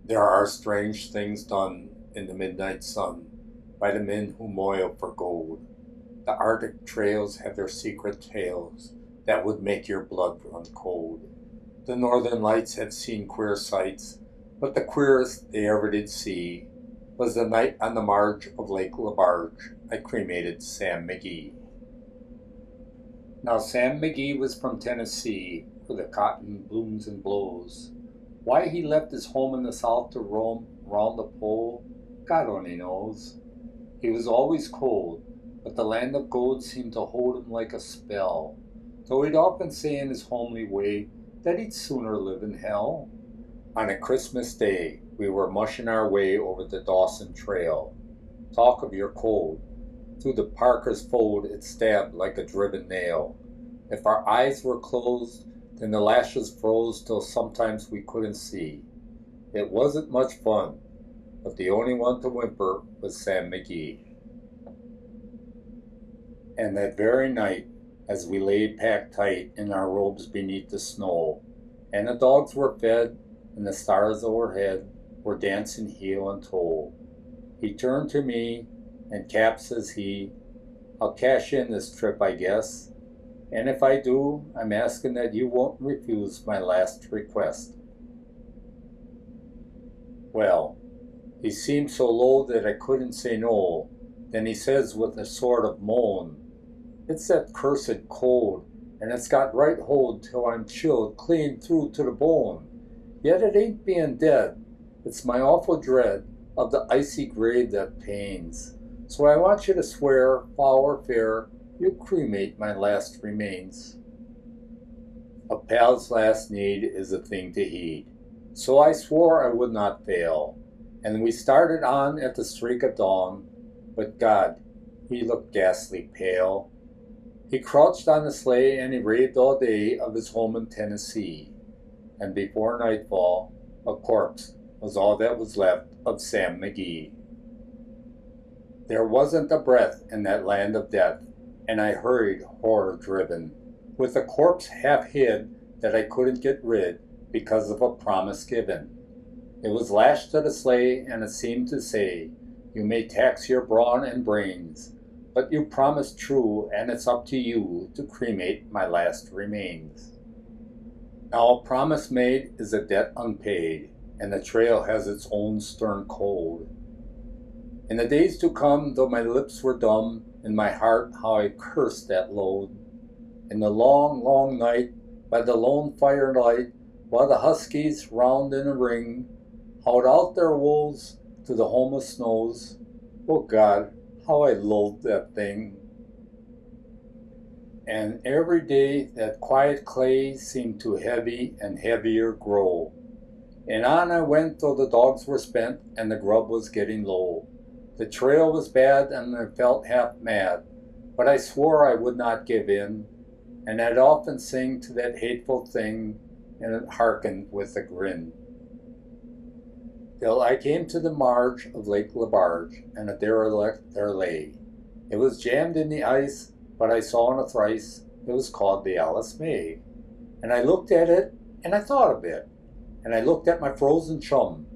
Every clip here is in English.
There are strange things done in the midnight sun by the men who moil for gold. The Arctic trails have their secret tales that would make your blood run cold. The northern lights have seen queer sights, but the queerest they ever did see was the night on the marge of Lake LaBarge I cremated Sam McGee. Now Sam McGee was from Tennessee, where the cotton blooms and blows. Why he left his home in the South to roam round the pole, God only knows. He was always cold, but the land of gold seemed to hold him like a spell, though he'd often say in his homely way that he'd sooner live in hell. On a Christmas day, we were mushing our way over the Dawson Trail. Talk of your cold. Through the parka's fold it stabbed like a driven nail. If our eyes were closed, then the lashes froze till sometimes we couldn't see. It wasn't much fun, but the only one to whimper was Sam McGee. And that very night, as we lay packed tight in our robes beneath the snow, and the dogs were fed, and the stars overhead were dancing heel and toe, he turned to me, and Cap, says he, I'll cash in this trip, I guess, and if I do, I'm asking that you won't refuse my last request. Well, he seemed so low that I couldn't say no. Then he says with a sort of moan, it's that cursed cold, and it's got right hold till I'm chilled clean through to the bone. Yet it ain't being dead, it's my awful dread of the icy grave that pains. So I want you to swear, foul or fair, you'll cremate my last remains. A pal's last need is a thing to heed, so I swore I would not fail, and we started on at the streak of dawn, but God, he looked ghastly pale. He crouched on the sleigh and he raved all day of his home in Tennessee, and before nightfall, a corpse was all that was left of Sam McGee. There wasn't a breath in that land of death, and I hurried horror-driven, with a corpse half hid that I couldn't get rid because of a promise given. It was lashed to the sleigh, and it seemed to say, you may tax your brawn and brains, but you promised true, and it's up to you to cremate my last remains. Now a promise made is a debt unpaid, and the trail has its own stern cold. In the days to come, though my lips were dumb, in my heart how I cursed that load. In the long, long night, by the lone firelight, while the huskies, round in a ring, howled out their woes to the home of snows, oh God, how I loathed that thing. And every day that quiet clay seemed to heavy and heavier grow. And on I went till the dogs were spent and the grub was getting low. The trail was bad and I felt half mad, but I swore I would not give in, and I'd often sing to that hateful thing, and it hearkened with a grin. Till I came to the marge of Lake LaBarge, and a derelict there lay. It was jammed in the ice, but I saw in a thrice it was called the Alice May. And I looked at it, and I thought a bit, and I looked at my frozen chum.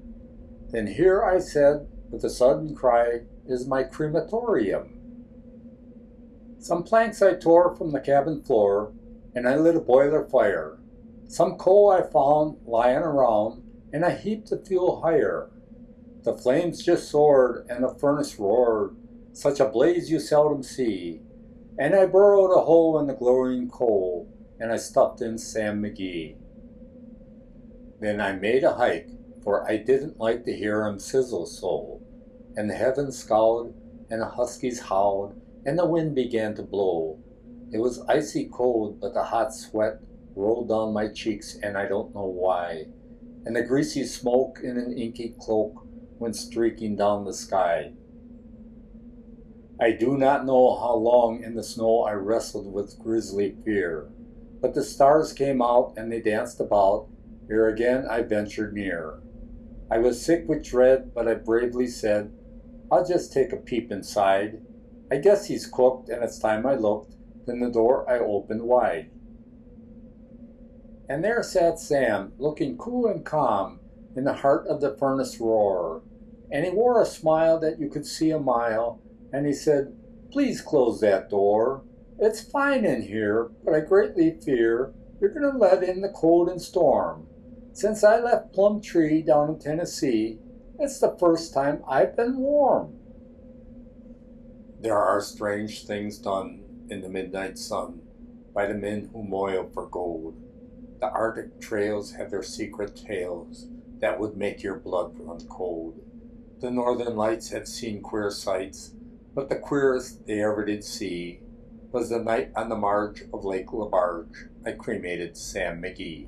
Then here I said, with a sudden cry, is my crematorium. Some planks I tore from the cabin floor, and I lit a boiler fire. Some coal I found lying around, and I heaped the fuel higher. The flames just soared, and the furnace roared, such a blaze you seldom see. And I burrowed a hole in the glowing coal, and I stuffed in Sam McGee. Then I made a hike, for I didn't like to hear him sizzle so. And the heavens scowled, and the huskies howled, and the wind began to blow. It was icy cold, but the hot sweat rolled down my cheeks, and I don't know why. And the greasy smoke in an inky cloak went streaking down the sky. I do not know how long in the snow I wrestled with grisly fear, but the stars came out and they danced about, ere again I ventured near. I was sick with dread, but I bravely said, I'll just take a peep inside. I guess he's cooked, and it's time I looked. Then the door I opened wide. And there sat Sam, looking cool and calm, in the heart of the furnace roar. And he wore a smile that you could see a mile, and he said, "Please close that door. It's fine in here, but I greatly fear you're going to let in the cold and storm. Since I left Plumtree down in Tennessee, it's the first time I've been warm." There are strange things done in the midnight sun by the men who moil for gold. The Arctic trails have their secret tales that would make your blood run cold. The Northern Lights have seen queer sights, but the queerest they ever did see was the night on the marge of Lake Labarge I cremated Sam McGee.